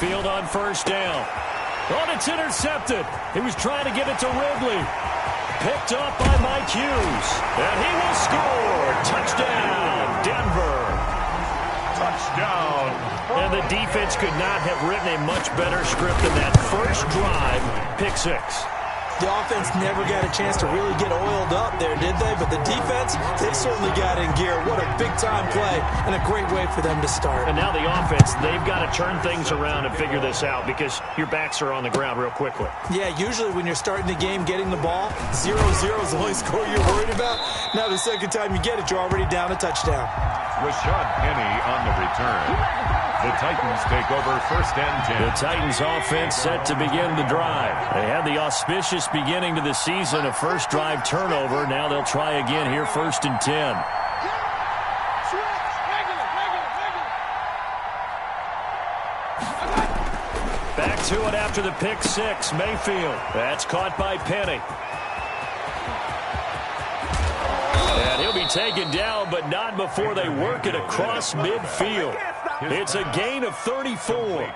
Mayfield on first down. Oh, it's intercepted. He was trying to get it to Ridley. Picked up by Mike Hughes. And he will score. Touchdown, Denver. Touchdown. And the defense could not have written a much better script than that first drive. Pick six. The offense never got a chance to really get oiled up there, did they? But the defense, they certainly got in gear. What a big-time play and a great way for them to start. And now the offense, they've got to turn things around and figure this out because your backs are on the ground real quickly. Yeah, usually when you're starting the game, getting the ball, 0-0 is the only score you're worried about. Now the second time you get it, you're already down a touchdown. Rashad Penny on the return. The Titans take over first and 10. The Titans offense set to begin the drive. They had the auspicious beginning to the season, a first drive turnover. Now they'll try again here, first and 10. Back to it after the pick six. Mayfield. That's caught by Penny. And he'll be taken down, but not before they work it across midfield. It's a gain of 34.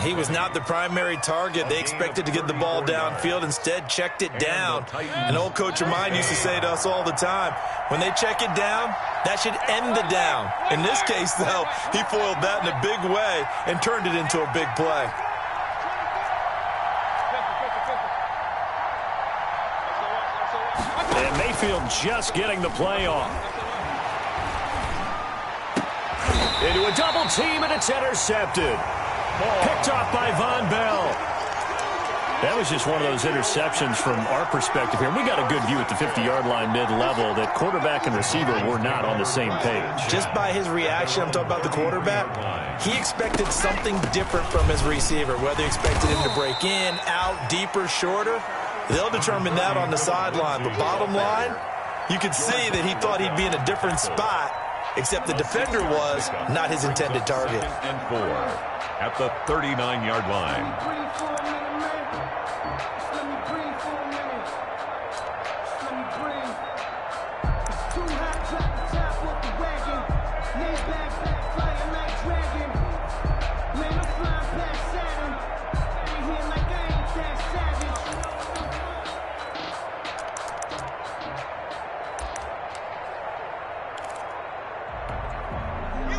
He was not the primary target. They expected to get the ball downfield. Instead, checked it down. An old coach of mine used to say to us all the time, when they check it down, that should end the down. In this case, though, he foiled that in a big way and turned it into a big play. And Mayfield just getting the play off. Into a double team, and it's intercepted. Picked off by Von Bell. That was just one of those interceptions from our perspective here. We got a good view at the 50-yard line mid-level that quarterback and receiver were not on the same page. Just by his reaction, I'm talking about the quarterback, he expected something different from his receiver, whether he expected him to break in, out, deeper, shorter. They'll determine that on the sideline. But bottom line, you could see that he thought he'd be in a different spot, except the defender was not his intended target. And 4 at the 39-yard line.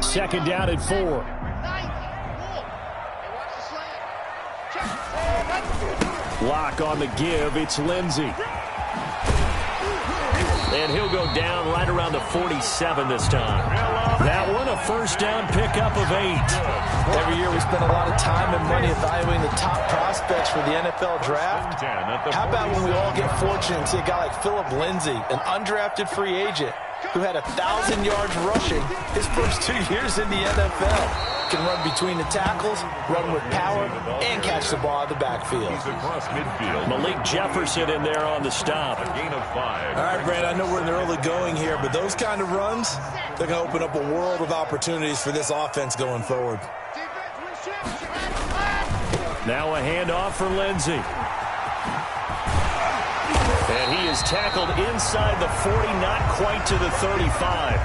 Second down at 4. Lock on the give. It's Lindsey. And he'll go down right around the 47 this time. That one, a first down pickup of 8. Every year we spend a lot of time and money evaluating the top prospects for the NFL draft. How about when we all get fortunate and see a guy like Philip Lindsay, an undrafted free agent, who had 1,000 yards rushing his first 2 years in the NFL. Can run between the tackles, run with power, and catch the ball out of the backfield. He's across midfield. Malik Jefferson in there on the stop. A gain of 5. All right, Brad, I know we're in the early going here, but those kind of runs, they're going to open up a world of opportunities for this offense going forward. Now a handoff for Lindsey. And he is tackled inside the 40, not quite to the 35.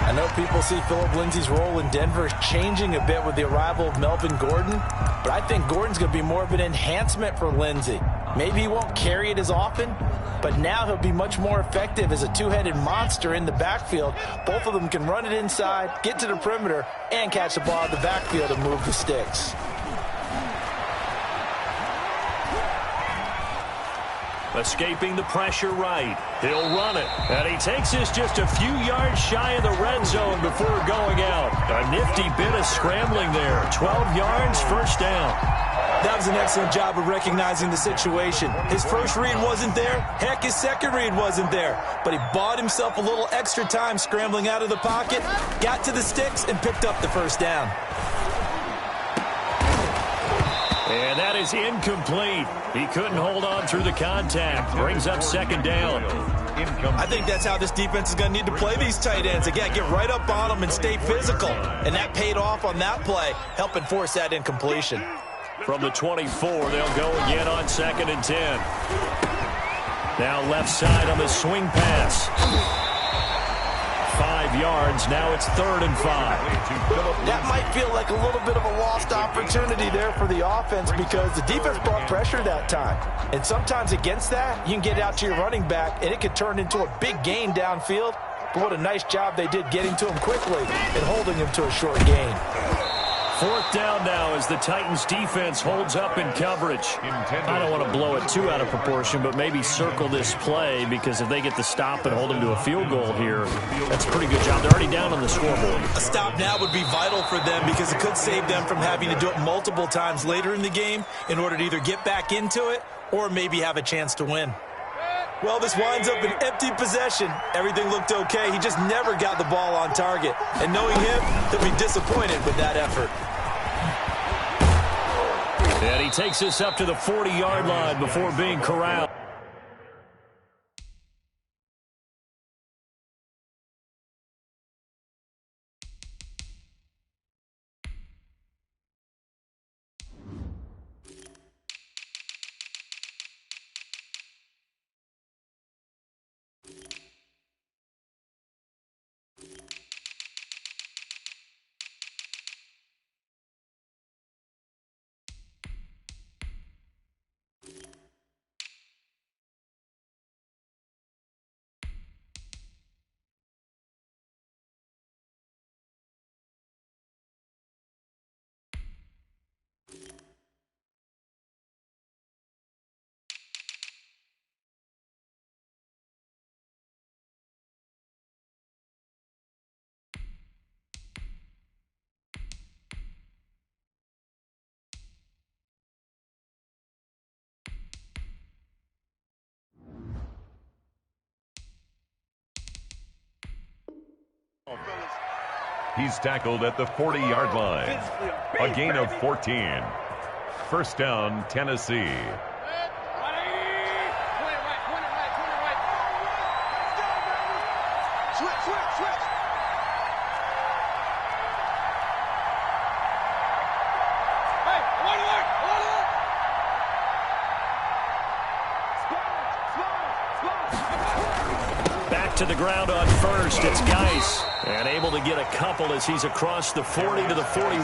I know people see Philip Lindsay's role in Denver changing a bit with the arrival of Melvin Gordon, but I think Gordon's going to be more of an enhancement for Lindsay. Maybe he won't carry it as often, but now he'll be much more effective as a two-headed monster in the backfield. Both of them can run it inside, get to the perimeter, and catch the ball out of the backfield and move the sticks. Escaping the pressure right. He'll run it. And he takes this just a few yards shy of the red zone before going out. A nifty bit of scrambling there. 12 yards, first down. That was an excellent job of recognizing the situation. His first read wasn't there. Heck, his second read wasn't there. But he bought himself a little extra time scrambling out of the pocket, got to the sticks, and picked up the first down. And that is incomplete. He couldn't hold on through the contact. Brings up second down. I think that's how this defense is going to need to play these tight ends. They got to get right up on them and stay physical. And that paid off on that play, helping force that incompletion. From the 24, they'll go again on second and 10. Now left side on the swing pass. 5 5 yards. Now it's 3rd and 5. That might feel like a little bit of a lost opportunity there for the offense because the defense brought pressure that time. And sometimes against that, you can get out to your running back, and it could turn into a big gain downfield. But what a nice job they did getting to him quickly and holding him to a short gain. 4th down now as the Titans defense holds up in coverage. I don't want to blow it too out of proportion, but maybe circle this play because if they get the stop and hold them to a field goal here, that's a pretty good job. They're already down on the scoreboard. A stop now would be vital for them because it could save them from having to do it multiple times later in the game in order to either get back into it or maybe have a chance to win. Well, this winds up an empty possession. Everything looked okay. He just never got the ball on target. And knowing him, he'll be disappointed with that effort. And he takes us up to the 40-yard line before being corralled. He's tackled at the 40-yard line. A gain of 14. First down, Tennessee. Back to the ground on first. It's Gawdz. And able to get a couple as he's across the 40 to the 41.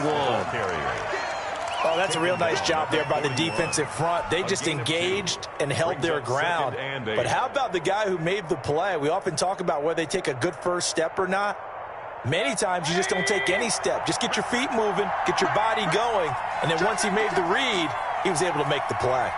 Oh, that's a real nice job there by the defensive front. They just engaged and held their ground. But how about the guy who made the play? We often talk about whether they take a good first step or not. Many times you just don't take any step. Just get your feet moving, get your body going, and then once he made the read, he was able to make the play.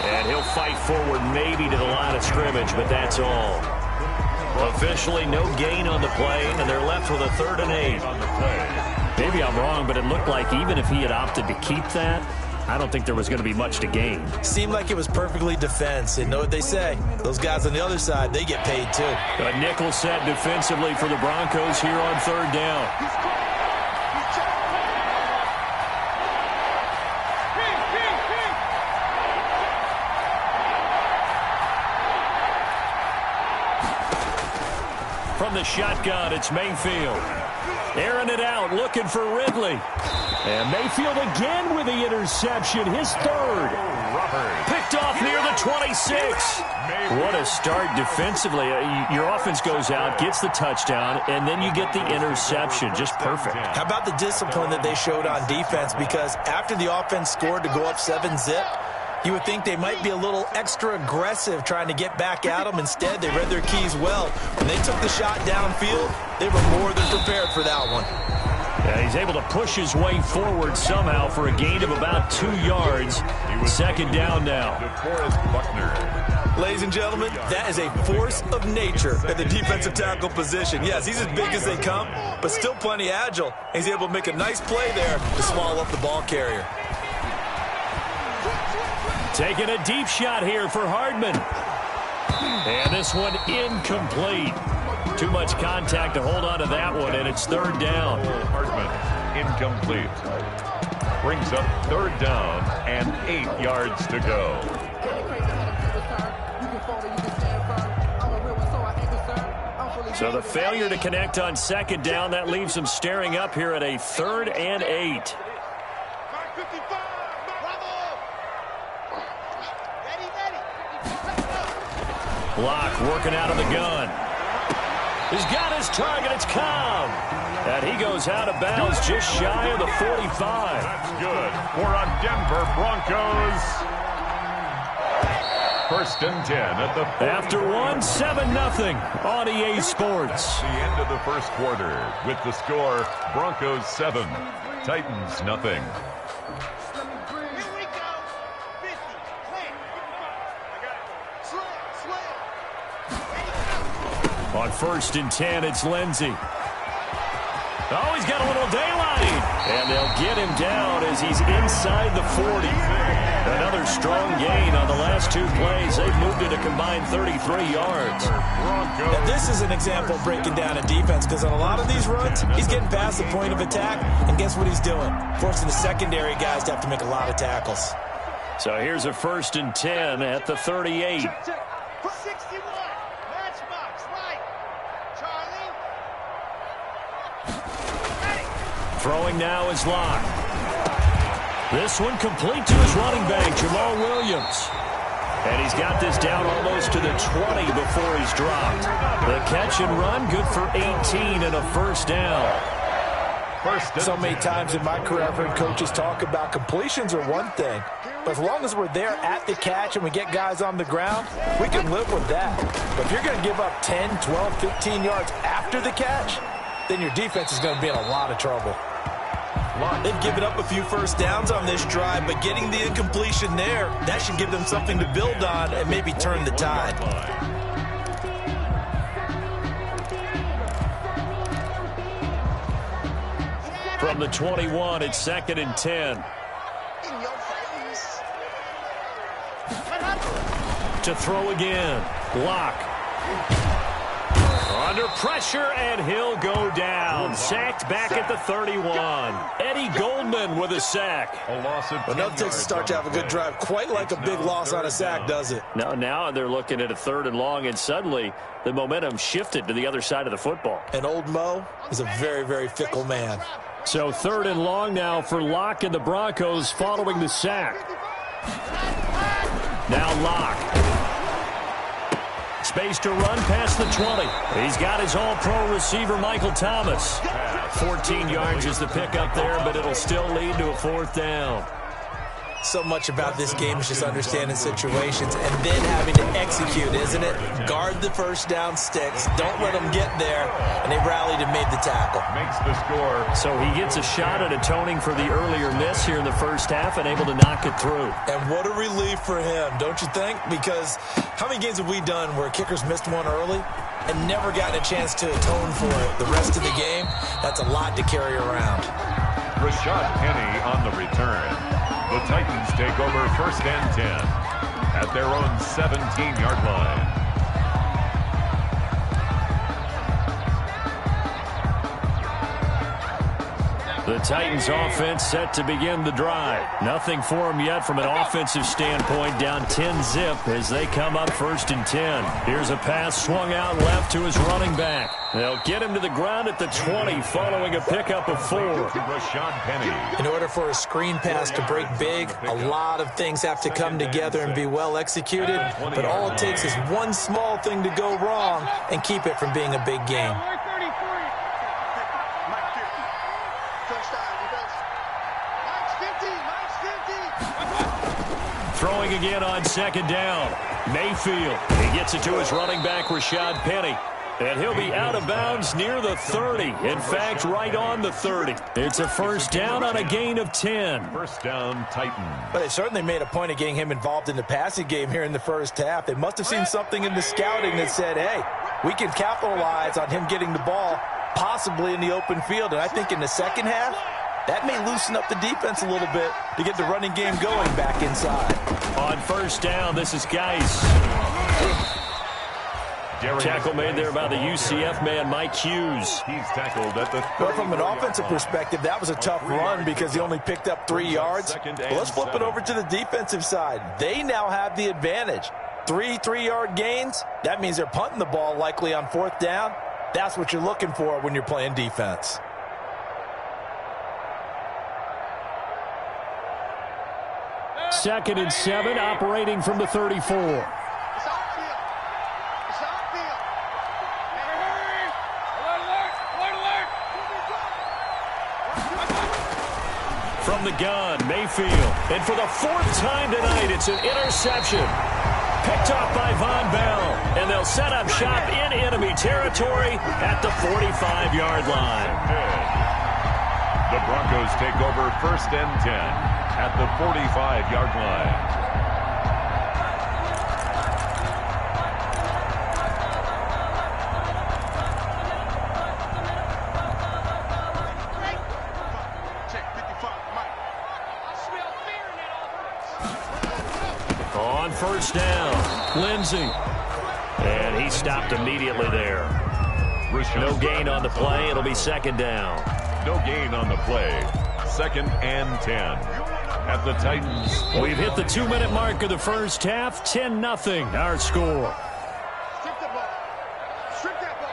And he'll fight forward maybe to the line of scrimmage, but that's all. Officially no gain on the play, and they're left with a 3rd and 8. Maybe I'm wrong, but it looked like even if he had opted to keep that, I don't think there was going to be much to gain. Seemed like it was perfectly defense. And know what they say? Those guys on the other side, they get paid too. A nickel set defensively for the Broncos here on 3rd down. From the shotgun, it's Mayfield. Airing it out, looking for Ridley. And Mayfield again with the interception, his 3rd. Picked off near the 26. What a start defensively. Your offense goes out, gets the touchdown, and then you get the interception. Just perfect. How about the discipline that they showed on defense? Because after the offense scored to go up 7-zip, you would think they might be a little extra aggressive trying to get back at them. Instead, they read their keys well. When they took the shot downfield, they were more than prepared for that one. Yeah, he's able to push his way forward somehow for a gain of about 2 yards. 2nd down now. Ladies and gentlemen, that is a force of nature at the defensive tackle position. Yes, he's as big as they come, but still plenty agile. He's able to make a nice play there to swallow up the ball carrier. Taking a deep shot here for Hardman. And this one incomplete. Too much contact to hold on to that one, and it's 3rd down. Hardman, incomplete. Brings up 3rd down and 8 yards to go. So the failure to connect on second down, that leaves them staring up here at a 3rd and 8. Block working out of the gun. He's got his target. It's Cobb. And he goes out of bounds just shy of the 45. That's good for a Denver Broncos. 1st and 10 at the 40. After 7-0 on EA Sports. The end of the first quarter with the score Broncos 7, Titans nothing. On 1st and 10, it's Lindsey. Oh, he's got a little daylight. And they'll get him down as he's inside the 40. Another strong gain on the last 2 plays. They've moved it a combined 33 yards. Now, this is an example of breaking down a defense, because on a lot of these runs, he's getting past the point of attack, and guess what he's doing? Forcing the secondary guys to have to make a lot of tackles. So here's a 1st and 10 at the 38. 61. Matchbox, right. Charlie. Throwing now is Locke. This one complete to his running back, Jamal Williams. And he's got this down almost to the 20 before he's dropped. The catch and run, good for 18 and a 1st down. So many times in my career, I've heard coaches talk about completions are one thing, but as long as we're there at the catch and we get guys on the ground, we can live with that. But if you're going to give up 10, 12, 15 yards after the catch, then your defense is going to be in a lot of trouble. They've given up a few 1st downs on this drive, but getting the incompletion there, that should give them something to build on and maybe turn the tide. From the 21, it's 2nd and 10. To throw again. Locke. Under pressure, and he'll go down. Sacked back at the 31. Eddie Goldman with a sack. A loss of 10 Well, nothing takes a start to have a good drive quite like a big loss on a sack, does it? Now they're looking at a 3rd and long, and suddenly the momentum shifted to the other side of the football. And old Mo is a very, very fickle man. So 3rd and long now for Locke and the Broncos following the sack. Now Locke. Space to run past the 20. He's got his all-pro receiver, Michael Thomas. 14 yards is the pickup there, but it'll still lead to a 4th down. So much about this game is just understanding situations and then having to execute, isn't it? Guard the 1st down sticks. Don't let them get there. And they rallied and made the tackle. Makes the score. So he gets a shot at atoning for the earlier miss here in the 1st half and able to knock it through. And what a relief for him, don't you think? Because how many games have we done where kickers missed one early and never gotten a chance to atone for it the rest of the game? That's a lot to carry around. Rashad Penny on the return. The Titans take over 1st and 10 at their own 17-yard line. The Titans offense set to begin the drive. Nothing for them yet from an offensive standpoint, down 10-zip as they come up 1st and 10. Here's a pass swung out left to his running back. They'll get him to the ground at the 20 following a pickup of 4. Rashad Penny. In order for a screen pass to break big, a lot of things have to come together and be well executed, but all it takes is one small thing to go wrong and keep it from being a big game. Throwing again on 2nd down. Mayfield. He gets it to his running back, Rashad Penny. And he'll be out of bounds near the 30. In fact, right on the 30. It's a 1st down on a gain of 10. 1st down, Titans. But they certainly made a point of getting him involved in the passing game here in the 1st half. They must have seen something in the scouting that said, hey, we can capitalize on him getting the ball, possibly in the open field. And I think in the 2nd half, that may loosen up the defense a little bit to get the running game going back inside. On 1st down, this is Gawdz. Tackle made there by the UCF man, Mike Hughes. He's tackled at the 30. Well, from an offensive perspective, that was a tough run because he only picked up 3 yards. Well, let's flip it over to the defensive side. They now have the advantage. 3 3-yard gains. That means they're punting the ball likely on 4th down. That's what you're looking for when you're playing defense. Second and 7, operating from the 34. It's outfield. It's outfield. From the gun, Mayfield. And for the 4th time tonight, it's an interception. Picked off by Von Bell. And they'll set up shop in enemy territory at the 45-yard line. The Broncos take over 1st and 10 at the 45-yard line. On 1st down, Lindsey. And he stopped immediately there. No gain on the play. It'll be 2nd down. No gain on the play. 2nd and 10 at the Titans. We've hit the 2-minute mark of the first half. 10-0 our score. Strip the ball. Strip that ball.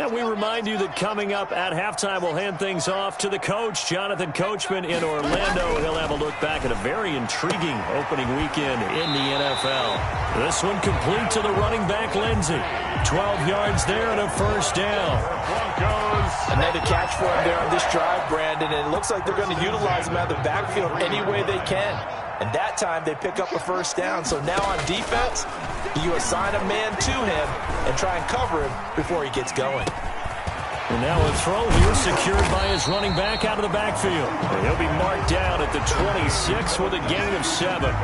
And we remind you that coming up at halftime, we'll hand things off to the coach, Jonathan Coachman in Orlando. He'll have a look back at a very intriguing opening weekend in the NFL. This one complete to the running back, Lindsey. 12 yards there and a 1st down. Another catch for him there on this drive, Brandon, and it looks like they're going to utilize him out of the backfield any way they can. And that time they pick up a 1st down. So now on defense, you assign a man to him and try and cover him before he gets going. And now a throw here secured by his running back out of the backfield. And he'll be marked down at the 26 with a gain of 7.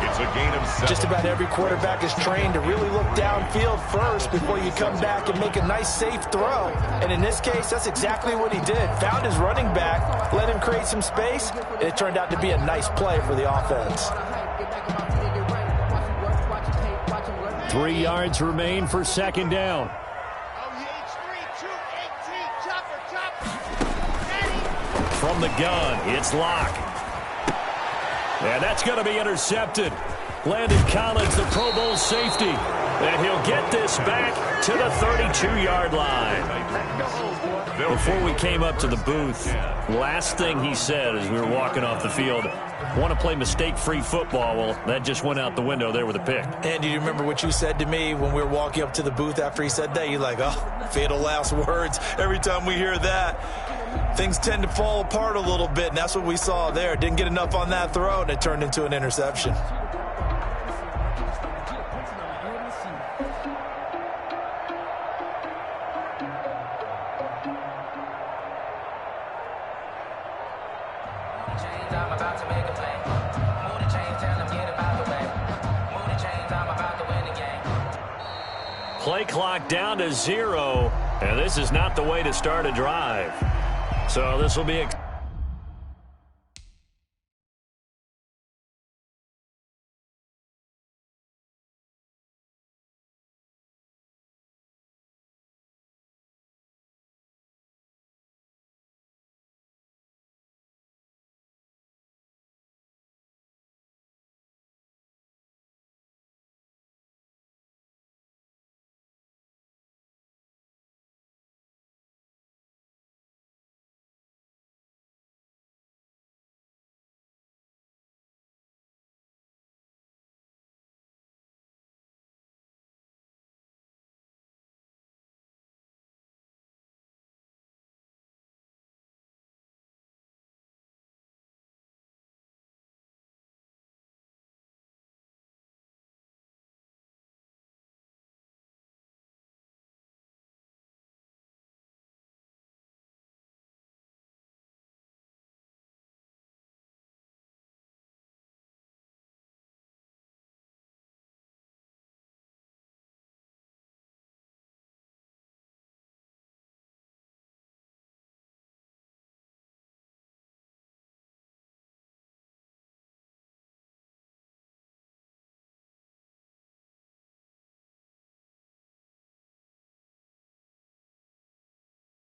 It's a gain of 7. Just about every quarterback is trained to really look downfield first before you come back and make a nice, safe throw. And in this case, that's exactly what he did. Found his running back, let him create some space, and it turned out to be a nice play for the offense. 3 yards remain for 2nd down. From the gun, it's Locke. And that's going to be intercepted. Landon Collins, the Pro Bowl safety. And he'll get this back to the 32-yard line. Before we came up to the booth, last thing he said as we were walking off the field, want to play mistake-free football. Well, that just went out the window there with a pick. And do you remember what you said to me when we were walking up to the booth after he said that? You're like, oh, fatal last words. Every time we hear that, things tend to fall apart a little bit, and that's what we saw there. Didn't get enough on that throw, and it turned into an interception. Play clock down to 0, and this is not the way to start a drive. So this will be a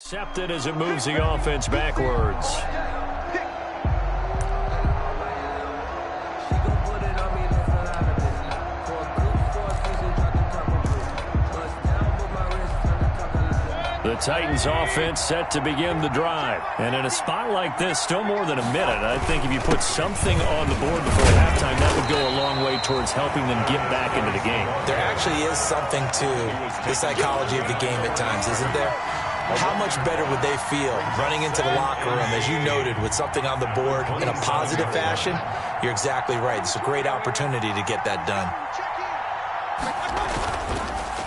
accepted as it moves the offense backwards. Titans offense set to begin the drive. And in a spot like this, still more than a minute, I think if you put something on the board before halftime, that would go a long way towards helping them get back into the game. There actually is something to the psychology of the game at times, isn't there? How much better would they feel running into the locker room, as you noted, with something on the board in a positive fashion? You're exactly right. It's a great opportunity to get that done.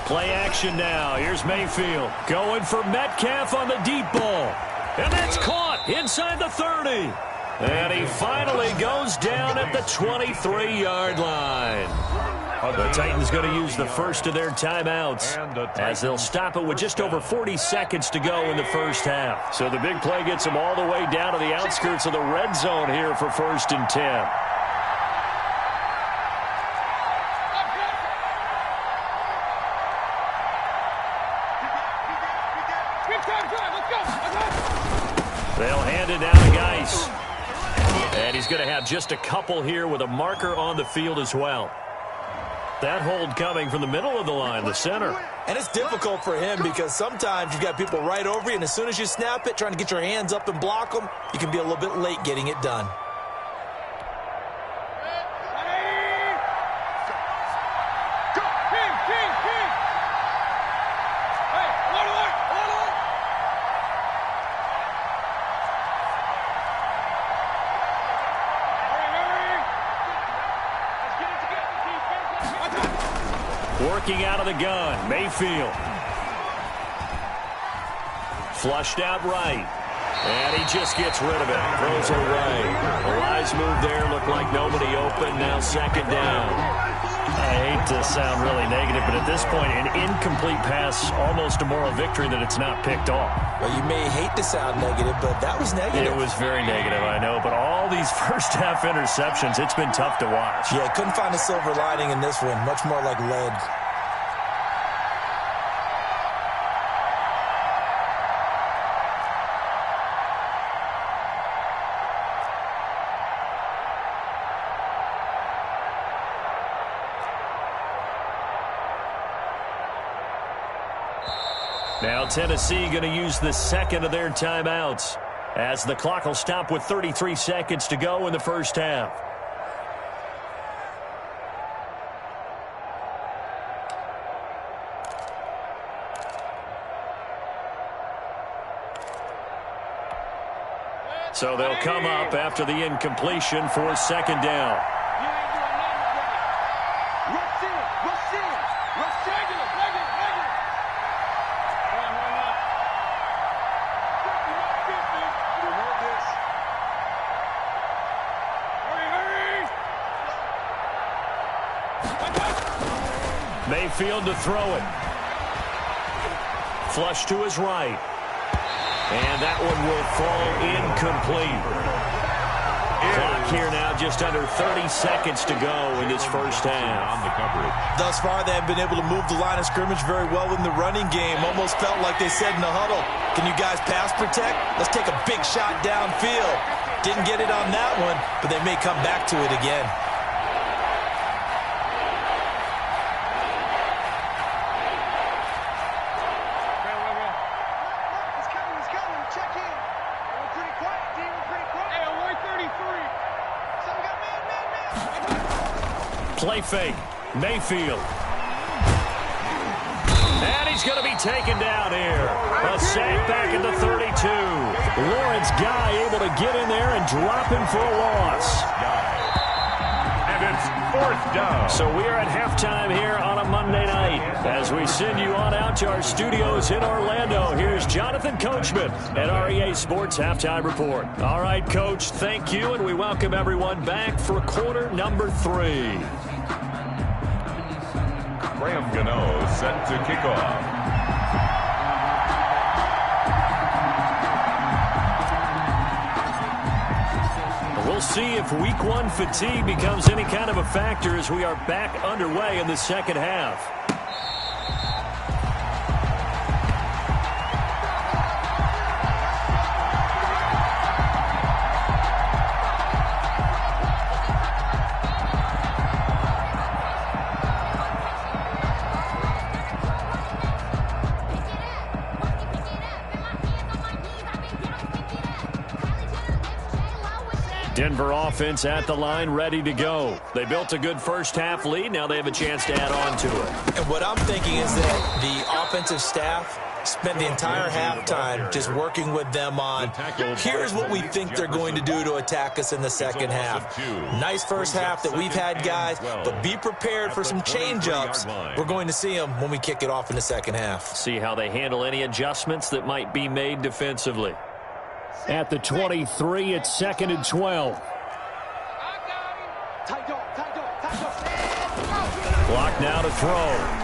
Play action now. Here's Mayfield going for Metcalf on the deep ball. And that's caught inside the 30. And he finally goes down at the 23-yard line. The Titans going to use the first of their timeouts as they'll stop it with just over 40 seconds to go in the first half. So the big play gets them all the way down to the outskirts of the red zone here for 1st and 10. They'll hand it down to Gawdz. And he's going to have just a couple here with a marker on the field as well. That hold coming from the middle of the line, the center. And it's difficult for him because sometimes you've got people right over you, and as soon as you snap it, trying to get your hands up and block them, you can be a little bit late getting it done. Working out of the gun, Mayfield. Flushed out right. And he just gets rid of it. Throws it away. A wise move there. Looked like nobody open. Now 2nd down. I hate to sound really negative, but at this point, an incomplete pass, almost a moral victory that it's not picked off. Well, you may hate to sound negative, but that was negative. It was very negative, I know. But all these first-half interceptions, it's been tough to watch. Yeah, couldn't find a silver lining in this one. Much more like lead. Now Tennessee going to use the second of their timeouts as the clock will stop with 33 seconds to go in the first half. So they'll come up after the incompletion for 2nd down. Mayfield to throw it. Flush to his right. And that one will fall incomplete. Clock here now just under 30 seconds to go in this first half. On the coverage. Thus far, they have been able to move the line of scrimmage very well in the running game. Almost felt like they said in the huddle, can you guys pass protect? Let's take a big shot downfield. Didn't get it on that one, but they may come back to it again. Play fake. Mayfield. And he's going to be taken down here. A sack back at the 32. Lawrence Guy able to get in there and drop him for a loss. And it's 4th down. So we are at halftime here on a Monday night. As we send you on out to our studios in Orlando, here's Jonathan Coachman at REA Sports Halftime Report. All right, Coach, thank you, and we welcome everyone back for quarter number 3. Graham Gano set to kick off. We'll see if week 1 fatigue becomes any kind of a factor as we are back underway in the second half. Denver offense at the line, ready to go. They built a good first-half lead. Now they have a chance to add on to it. And what I'm thinking is that the offensive staff spent the entire halftime just working with them on, here's what we think they're going to do to attack us in the second half. Nice first half that we've had, guys, but be prepared for some change-ups. We're going to see them when we kick it off in the second half. See how they handle any adjustments that might be made defensively. At the 23, it's 2nd and 12. Clock now to throw.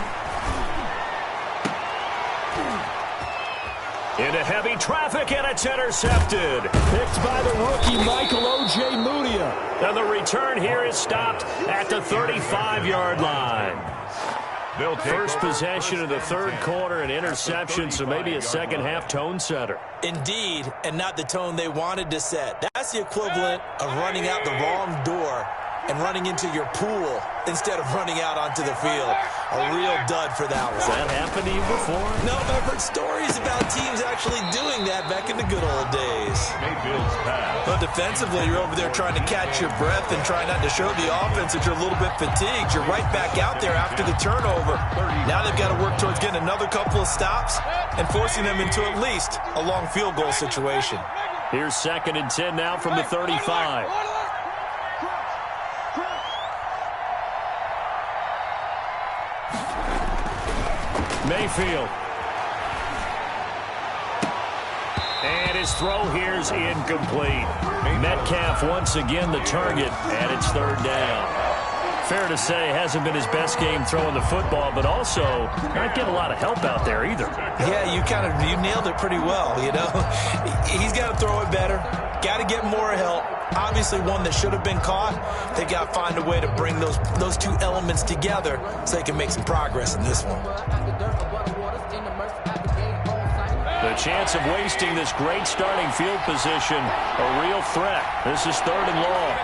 Into heavy traffic, and it's intercepted. Picked by the rookie, Michael O.J. Mudia. And the return here is stopped at the 35-yard line. First possession of the third quarter, an interception, so maybe a second-half tone setter. Indeed, and not the tone they wanted to set. That's the equivalent of running out the wrong door and running into your pool instead of running out onto the field. A real dud for that one. Has that happened to you before? No, I've heard stories about teams actually doing that back in the good old days. But defensively, you're over there trying to catch your breath and try not to show the offense that you're a little bit fatigued. You're right back out there after the turnover. Now they've got to work towards getting another couple of stops and forcing them into at least a long field goal situation. Here's 2nd and 10 now from the 35. Mayfield. And his throw here's incomplete. Metcalf once again the target, and it's 3rd down. Fair to say, hasn't been his best game throwing the football, but also not getting a lot of help out there either. Yeah, you nailed it pretty well, you know. He's got to throw it better. Got to get more help. Obviously one that should have been caught. They got to find a way to bring those two elements together so they can make some progress in this one. The chance of wasting this great starting field position, a real threat. This is 3rd and long.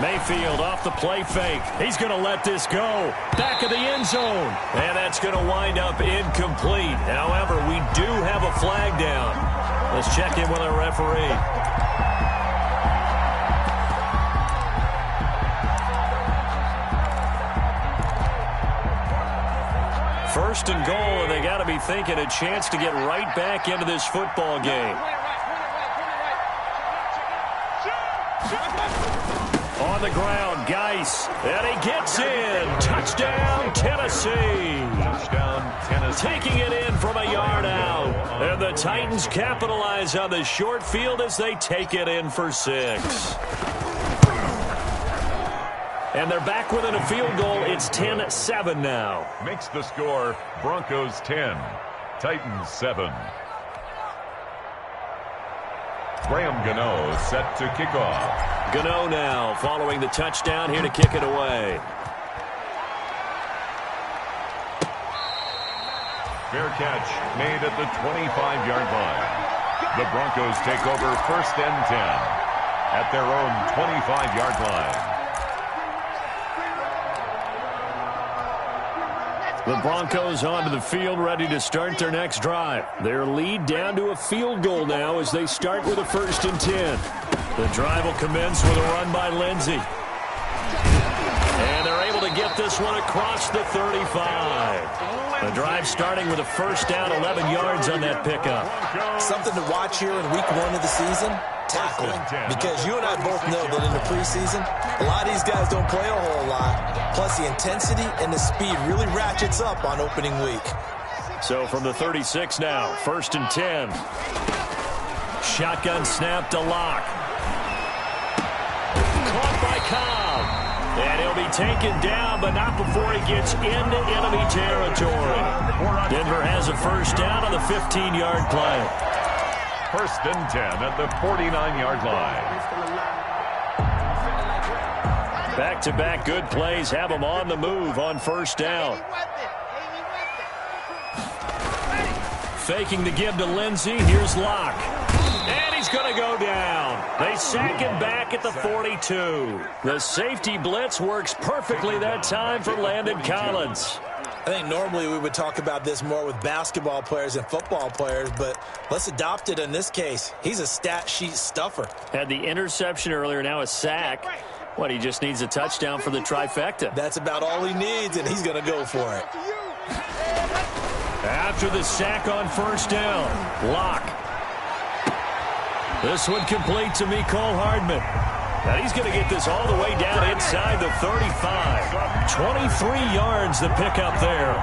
Mayfield off the play fake. He's going to let this go. Back of the end zone. And that's going to wind up incomplete. However, we do have a flag down. Let's check in with our referee. First and goal, and they got to be thinking a chance to get right back into this football game. On the ground, Geis, and he gets in. Touchdown, Tennessee. Touchdown, Tennessee. Taking it in from a yard out. And the Titans capitalize on the short field as they take it in for 6. And they're back within a field goal. It's 10-7 now. Makes the score Broncos 10, Titans 7. Graham Gano set to kick off. Gano now following the touchdown here to kick it away. Fair catch made at the 25-yard line. The Broncos take over 1st and 10 at their own 25-yard line. The Broncos onto the field, ready to start their next drive. Their lead down to a field goal now as they start with a 1st and 10. The drive will commence with a run by Lindsey. And they're able to get this one across the 35. The drive starting with a 1st down, 11 yards on that pickup. Something to watch here in week 1 of the season, tackling. Because you and I both know that in the preseason, a lot of these guys don't play a whole lot. Plus, the intensity and the speed really ratchets up on opening week. So from the 36 now, 1st and 10. Shotgun snap to Locke. Caught by Cobb. And he'll be taken down, but not before he gets into enemy territory. Denver has a 1st down on the 15-yard play. 1st and 10 at the 49-yard line. Back-to-back good plays have them on the move on 1st down. Faking the give to Lindsey. Here's Locke. And he's going to go down. They sack him back at the 42. The safety blitz works perfectly that time for Landon Collins. I think normally we would talk about this more with basketball players and football players, but let's adopt it in this case. He's a stat sheet stuffer. Had the interception earlier, now a sack. What, he just needs a touchdown for the trifecta. That's about all he needs, and he's going to go for it. After the sack on first down, Locke. This one complete to Mecole Hardman. Now he's going to get this all the way down inside the 35. 23 yards the pickup there.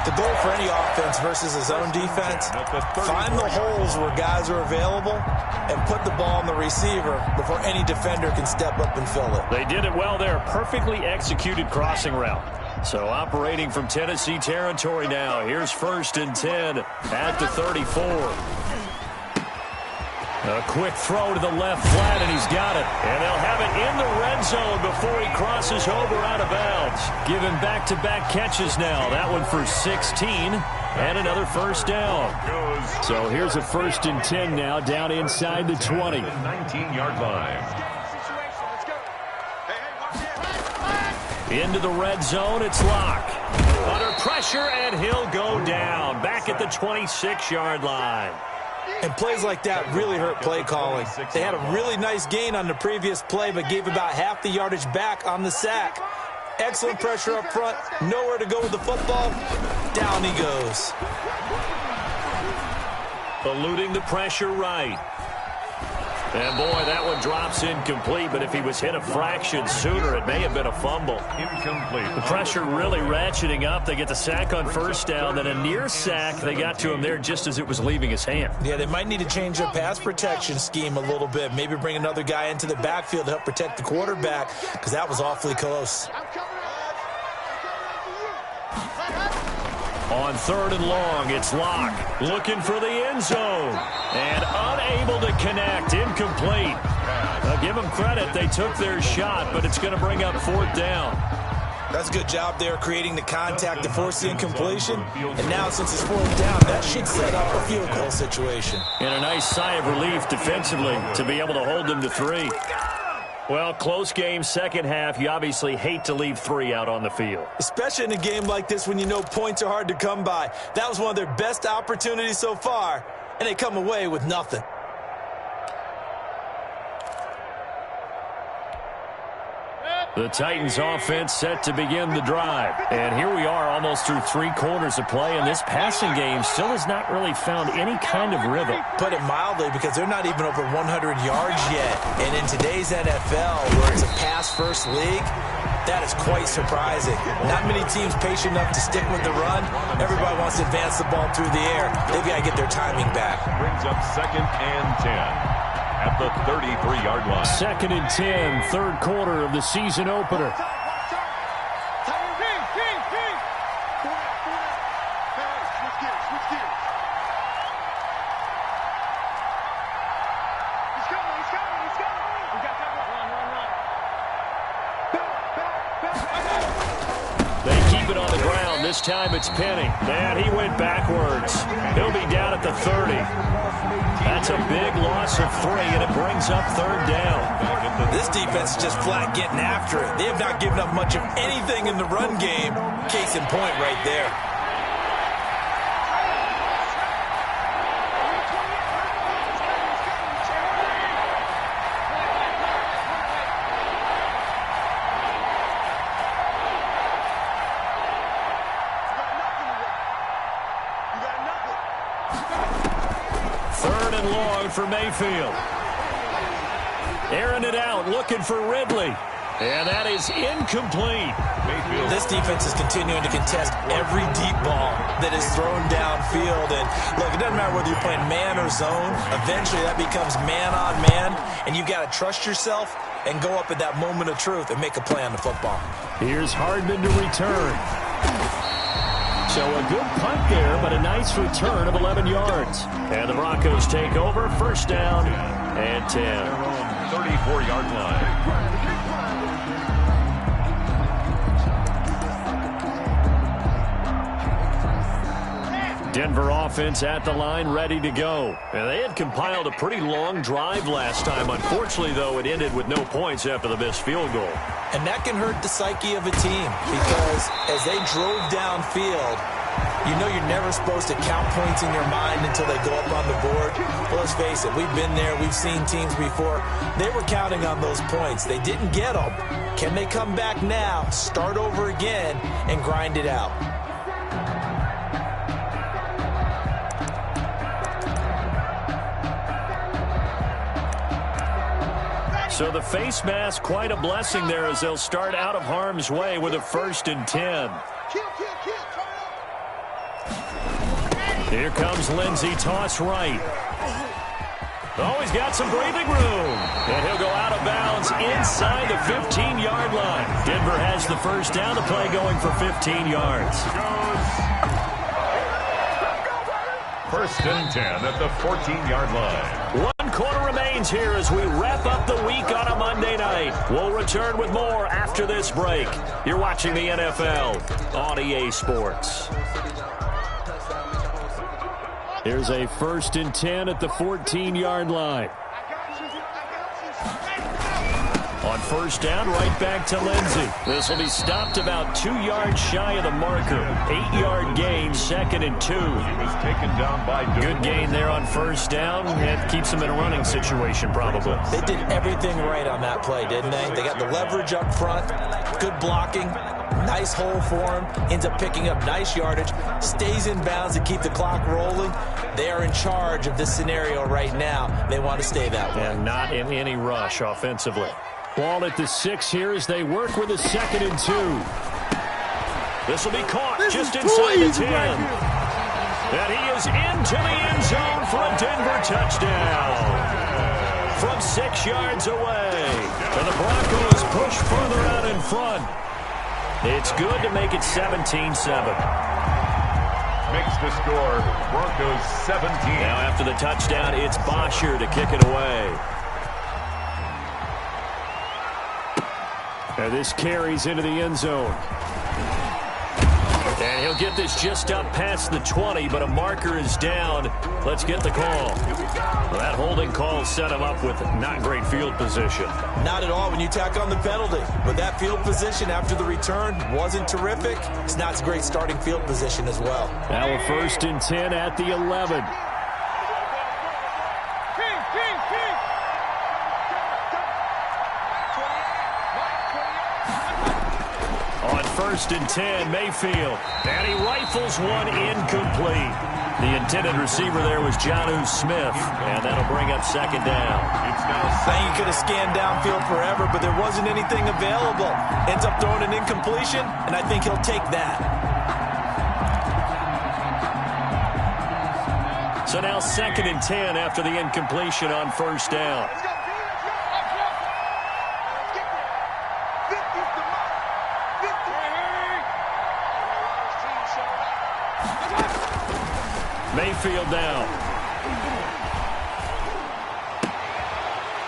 The goal for any offense versus a zone defense, find the holes where guys are available and put the ball on the receiver before any defender can step up and fill it. They did it well there. Perfectly executed crossing route. So operating from Tennessee territory now. Here's 1st and 10 at the 34. A quick throw to the left flat, and he's got it. And they'll have it in the red zone before he crosses over out of bounds. Given back-to-back catches now. That one for 16, and another first down. So here's a 1st and 10 now, down inside the 20. 19-yard line. Into the red zone, it's Locke. Under pressure, and he'll go down. Back at the 26-yard line. And plays like that really hurt play calling. They had a really nice gain on the previous play, but gave about half the yardage back on the sack. Excellent pressure up front. Nowhere to go with the football. Down he goes. Eluding the pressure right. And, boy, that one drops incomplete, but if he was hit a fraction sooner, it may have been a fumble. Incomplete. The pressure really ratcheting up. They get the sack on first down, then a near sack. They got to him there just as it was leaving his hand. Yeah, they might need to change their pass protection scheme a little bit. Maybe bring another guy into the backfield to help protect the quarterback, because that was awfully close. On 3rd and long, it's Locke looking for the end zone and unable to connect. Incomplete. I'll give them credit. They took their shot, but it's going to bring up 4th down. That's a good job there creating the contact to force the incompletion. And now since it's 4th down, that should set up a field goal situation. And a nice sigh of relief defensively to be able to hold them to 3. Well, close game, second half. You obviously hate to leave 3 out on the field. Especially in a game like this when you know points are hard to come by. That was one of their best opportunities so far, and they come away with nothing. The Titans offense set to begin the drive. And here we are almost through 3 quarters of play, and this passing game still has not really found any kind of rhythm. Put it mildly, because they're not even over 100 yards yet. And in today's NFL, where it's a pass-first league, that is quite surprising. Not many teams patient enough to stick with the run. Everybody wants to advance the ball through the air. They've got to get their timing back. Brings up 2nd and 10. At the 33-yard line. 2nd and 10, 3rd quarter of the season opener. They keep it on the ground. This time it's Penny. And he went backwards. He'll be down at the 30. That's a big loss of 3, and it brings up 3rd down. This defense is just flat getting after it. They have not given up much of anything in the run game. Case in point right there. For Mayfield. Airing it out, looking for Ridley. And that is incomplete. Mayfield. This defense is continuing to contest every deep ball that is thrown downfield. And look, it doesn't matter whether you're playing man or zone. Eventually that becomes man on man. And you've got to trust yourself and go up at that moment of truth and make a play on the football. Here's Hardman to return. So a good punt there, but a nice return of 11 yards. And the Broncos take over, 1st down and 10. 34-yard line. Denver offense at the line, ready to go. And they had compiled a pretty long drive last time. Unfortunately, though, it ended with no points after the missed field goal. And that can hurt the psyche of a team because as they drove downfield, you know you're never supposed to count points in your mind until they go up on the board. Well, let's face it, we've been there. We've seen teams before. They were counting on those points. They didn't get them. Can they come back now, start over again, and grind it out? So the face mask, quite a blessing there as they'll start out of harm's way with a 1st and 10. Here comes Lindsey, toss right. Oh, he's got some breathing room. And he'll go out of bounds inside the 15-yard line. Denver has the first down. The play going for 15 yards. 1st and 10 at the 14-yard line. 1 quarter remains here as we wrap up the week on a Monday night. We'll return with more after this break. You're watching the NFL on EA Sports. Here's a 1st and 10 at the 14-yard line. On 1st down, right back to Lindsey. This will be stopped about 2 yards shy of the marker. 8-yard gain, 2nd and 2. He was taken down by good gain there on 1st down. It keeps them in a running situation, probably. They did everything right on that play, didn't they? They got the leverage up front, good blocking, nice hole for him, ends up picking up nice yardage, stays in bounds to keep the clock rolling. They are in charge of this scenario right now. They want to stay that way. And not in any rush offensively. Ball at the 6 here as they work with a 2nd and 2. This will be caught just inside the 10. And he is into the end zone for a Denver touchdown. From 6 yards away. And the Broncos push further out in front. It's good to make it 17-7. Makes the score. Broncos 17. Now after the touchdown, it's Bosher to kick it away. And this carries into the end zone. And he'll get this just up past the 20, but a marker is down. Let's get the call. Well, that holding call set him up with not great field position. Not at all when you tack on the penalty. But that field position after the return wasn't terrific. It's not a great starting field position as well. Now a 1st and 10 at the 11. On 1st and 10, Mayfield. And he rifles one incomplete. The intended receiver there was Jonnu Smith. And that'll bring up 2nd down. I think he could have scanned downfield forever, but there wasn't anything available. Ends up throwing an incompletion, and I think he'll take that. So now 2nd and 10 after the incompletion on 1st down. Mayfield down.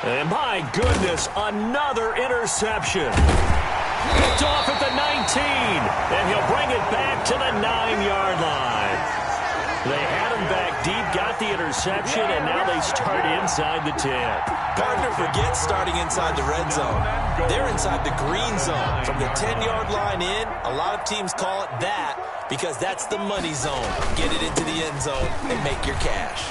And my goodness, another interception. Picked off at the 19. And he'll bring it back to the 9-yard line. They had him back deep, got the interception, and now they start inside the 10. Gardner forgets starting inside the red zone. They're inside the green zone. From the 10-yard line in, a lot of teams call it that because that's the money zone. Get it into the end zone and make your cash.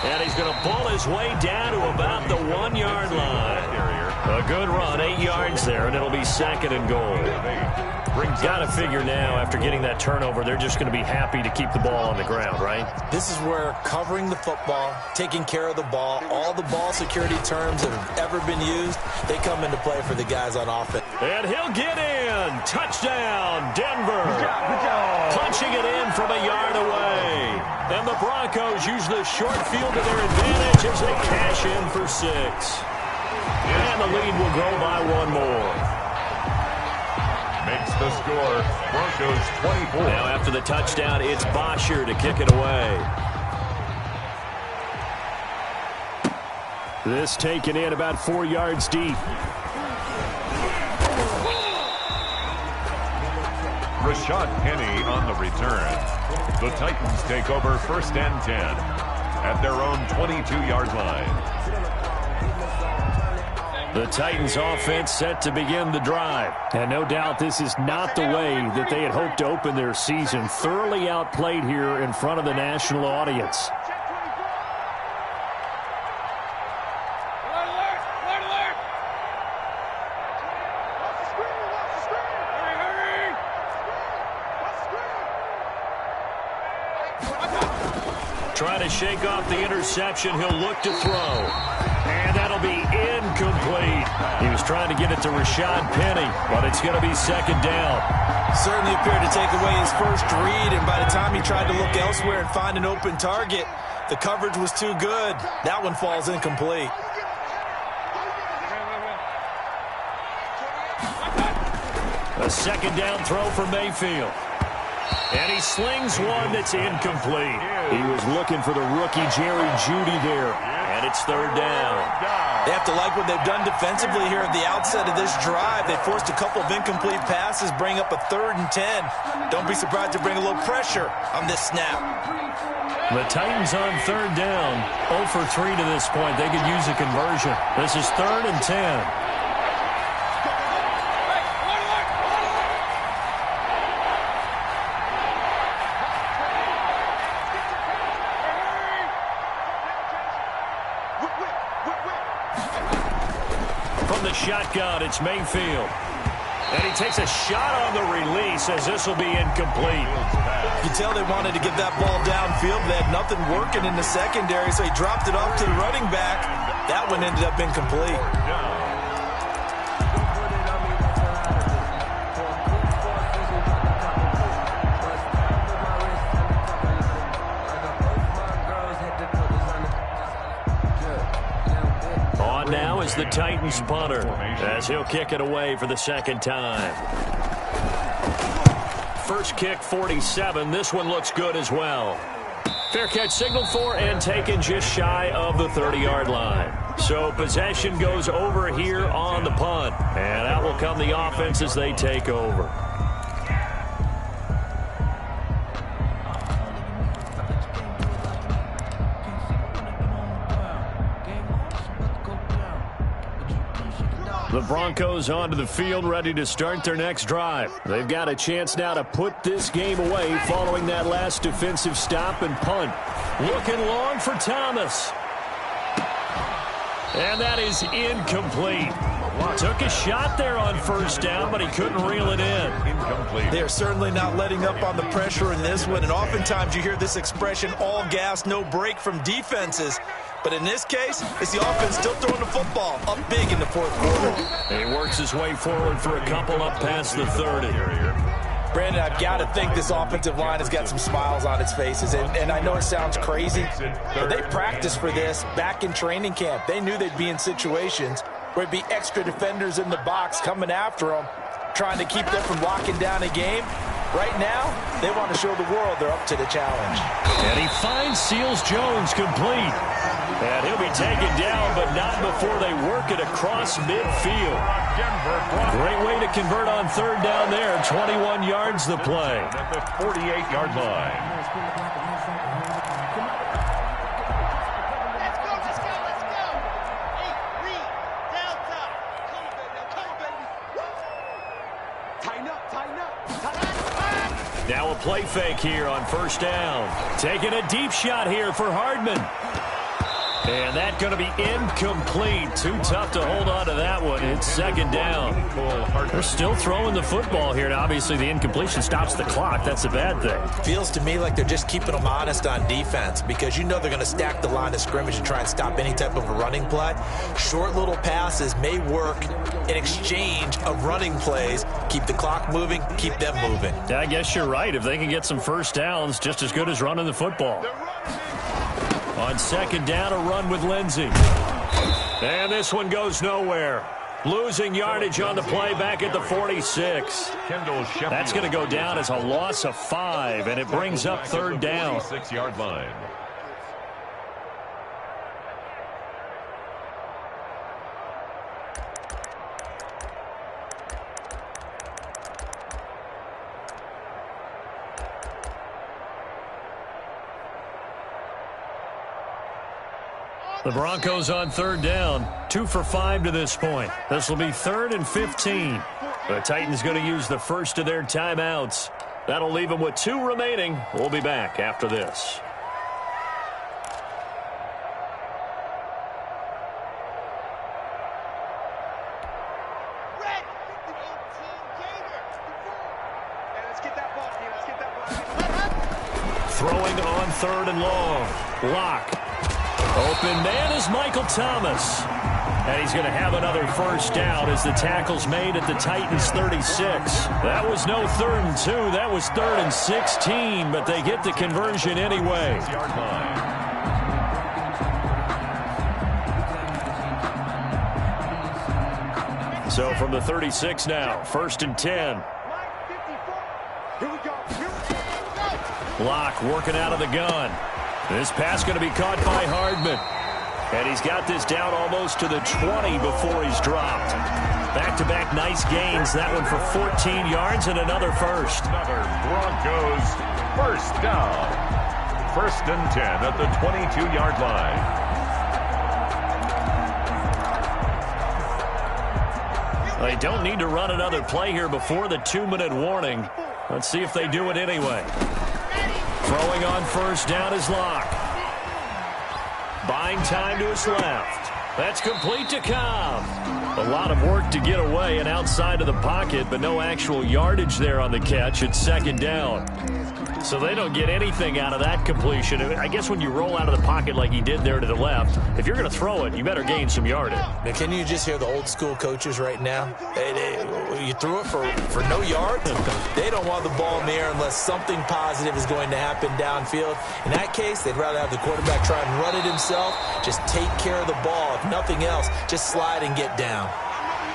And he's going to pull his way down to about the 1-yard line. A good run, 8 yards there, and it'll be 2nd and goal. Got to figure now, after getting that turnover, they're just going to be happy to keep the ball on the ground, right? This is where covering the football, taking care of the ball, all the ball security terms that have ever been used, they come into play for the guys on offense. And he'll get in. Touchdown, Denver. Good job. Punching it in from a yard away. And the Broncos use the short field to their advantage as they cash in for 6. And the lead will grow by 1 more. Makes the score. Broncos 24. Now after the touchdown, it's Bosher to kick it away. This taken in about 4 yards deep. Rashad Penny on the return. The Titans take over 1st and 10 at their own 22-yard line. The Titans offense set to begin the drive. And no doubt this is not the way that they had hoped to open their season. Thoroughly outplayed here in front of the national audience. Trying to shake off the interception. He'll look to throw. And that'll be incomplete. He was trying to get it to Rashad Penny, but it's going to be 2nd down. Certainly appeared to take away his first read, and by the time he tried to look elsewhere and find an open target, the coverage was too good. That one falls incomplete. A 2nd down throw for Mayfield. And he slings one that's incomplete. He was looking for the rookie Jerry Jeudy there. And it's 3rd down. They have to like what they've done defensively here at the outset of this drive. They forced a couple of incomplete passes, bring up a 3rd and 10. Don't be surprised to bring a little pressure on this snap. The Titans on 3rd down. 0 for 3 to this point. They could use a conversion. This is 3rd and 10. Shotgun, it's Mayfield. And he takes a shot on the release as this will be incomplete. You can tell they wanted to get that ball downfield. They had nothing working in the secondary, so he dropped it off to the running back. That one ended up incomplete. Now is the Titans punter as he'll kick it away for the 2nd time. First kick 47. This one looks good as well. Fair catch signaled for and taken just shy of the 30-yard line. So possession goes over here on the punt. And out will come the offense as they take over. The Broncos onto the field, ready to start their next drive. They've got a chance now to put this game away following that last defensive stop and punt. Looking long for Thomas. And that is incomplete. Took a shot there on 1st down, but he couldn't reel it in. Incomplete. They are certainly not letting up on the pressure in this one, and oftentimes you hear this expression, all gas, no break from defenses. But in this case, it's the offense still throwing the football up big in the 4th quarter. He works his way forward for a couple up past the 30. Brandon, I've got to think this offensive line has got some smiles on its faces. And I know it sounds crazy, but they practiced for this back in training camp. They knew they'd be in situations where it'd be extra defenders in the box coming after them, trying to keep them from locking down a game. Right now, they want to show the world they're up to the challenge. And he finds Seals Jones complete. And he'll be taken down, but not before they work it across midfield. Great way to convert on 3rd down there. 21 yards the play. At the 48-yard line. Let's go. Hey, Reed, down top. Come on, baby. Tighten up. Now a play fake here on 1st down. Taking a deep shot here for Hardman. And that's going to be incomplete. Too tough to hold on to that one. It's 2nd down. They're still throwing the football here. Now, obviously, the incompletion stops the clock. That's a bad thing. Feels to me like they're just keeping them honest on defense because you know they're going to stack the line of scrimmage and try and stop any type of a running play. Short little passes may work in exchange of running plays. Keep the clock moving, keep them moving. Yeah, I guess you're right. If they can get some 1st downs, just as good as running the football. On 2nd down, a run with Lindsey. And this one goes nowhere. Losing yardage on the play back at the 46. That's going to go down as a loss of 5, and it brings up 3rd down. 6-yard line. The Broncos on third down, 2 for 5 to this point. This will be 3rd and 15. The Titans going to use the first of their timeouts. That'll leave them with 2 remaining. We'll be back after this. Throwing on 3rd and long. Lock. Open man is Michael Thomas. And he's going to have another first down as the tackle's made at the Titans' 36. That was no 3rd and 2. That was 3rd and 16, but they get the conversion anyway. So from the 36 now, 1st and 10. Lock working out of the gun. This pass going to be caught by Hardman. And he's got this down almost to the 20 before he's dropped. Back-to-back nice gains. That one for 14 yards and another first. Another Broncos first down. 1st and 10 at the 22-yard line. They don't need to run another play here before the 2-minute warning. Let's see if they do it anyway. Throwing on first down is Lock. Buying time to his left. That's complete to Cobb. A lot of work to get away and outside of the pocket, but no actual yardage there on the catch. It's 2nd down. So they don't get anything out of that completion. I guess when you roll out of the pocket like he did there to the left, if you're going to throw it, you better gain some yardage. Now, can you just hear the old school coaches right now? You threw it for no yards. They don't want the ball in the air unless something positive is going to happen downfield. In that case, they'd rather have the quarterback try and run it himself. Just take care of the ball. If nothing else, just slide and get down.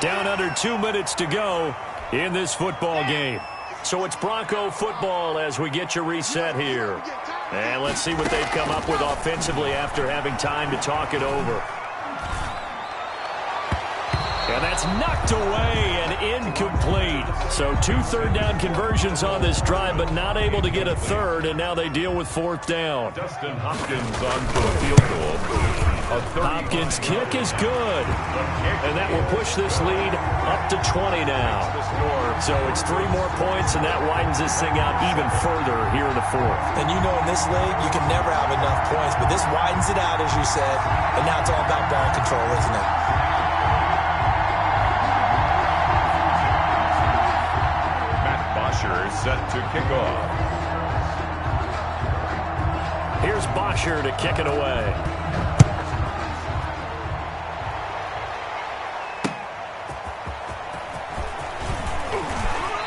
Down under 2 minutes to go in this football game. So it's Bronco football as we get you reset here. And let's see what they've come up with offensively after having time to talk it over. And that's knocked away and incomplete. So 2 third-down conversions on this drive, but not able to get a third, and now they deal with 4th down. Dustin Hopkins on for the field goal. Hopkins' kick is good. And that will push this lead up to 20 now. So it's 3 more points, and that widens this thing out even further here in the 4th. And you know in this league, you can never have enough points, but this widens it out, as you said, and now it's all about ball control, isn't it? Bosher set to kick off. Here's Bosher to kick it away.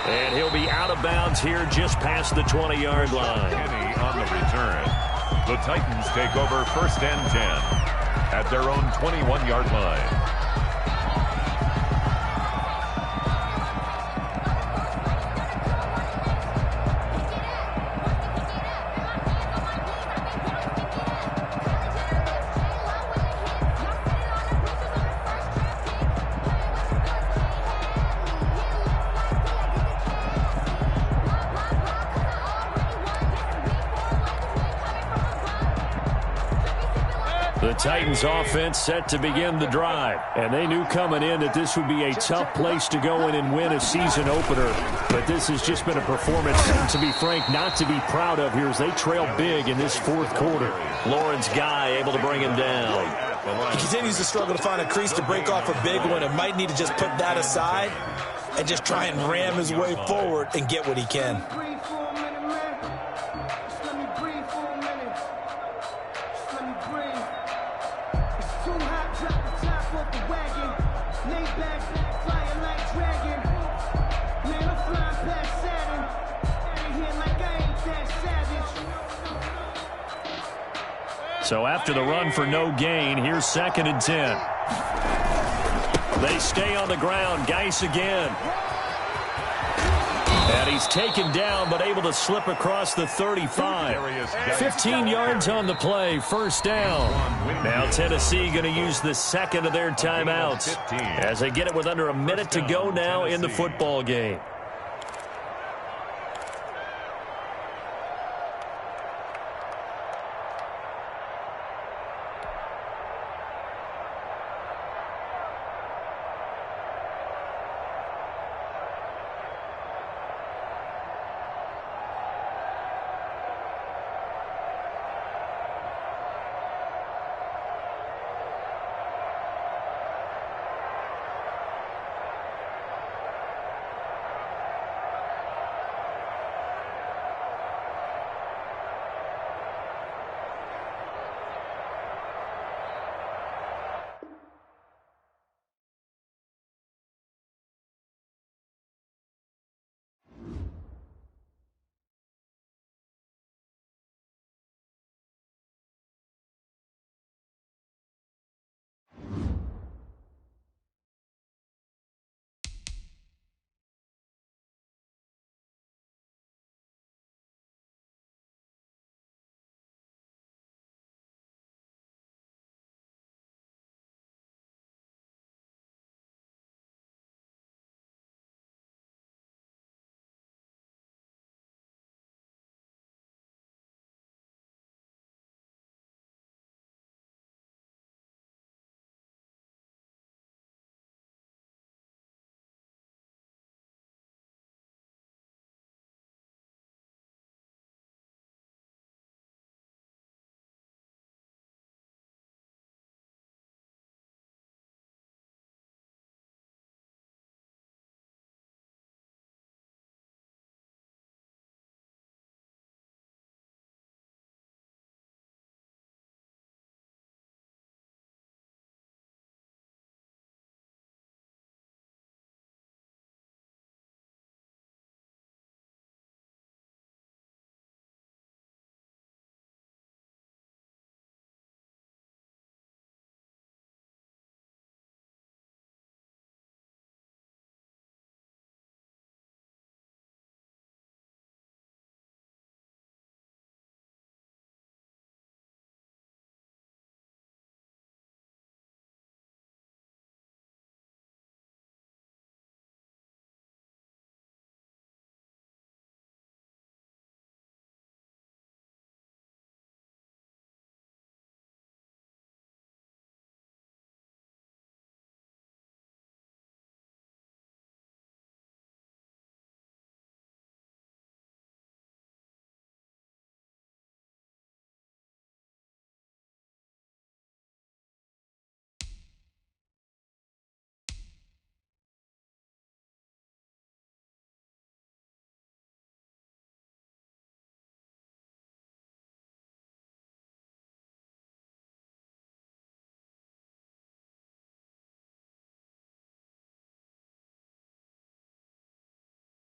And he'll be out of bounds here just past the 20-yard line. Kenny on the return. The Titans take over 1st and 10 at their own 21-yard line. The Titans offense set to begin the drive. And they knew coming in that this would be a tough place to go in and win a season opener. But this has just been a performance, to be frank, not to be proud of here as they trail big in this 4th quarter. Lawrence Guy able to bring him down. He continues to struggle to find a crease to break off a big one and might need to just put that aside and just try and ram his way forward and get what he can. So after the run for no gain, here's 2nd and 10. They stay on the ground. Gawdz again. And he's taken down, but able to slip across the 35. 15 yards on the play. 1st down. Now Tennessee going to use the 2nd of their timeouts as they get it with under a minute to go now in the football game.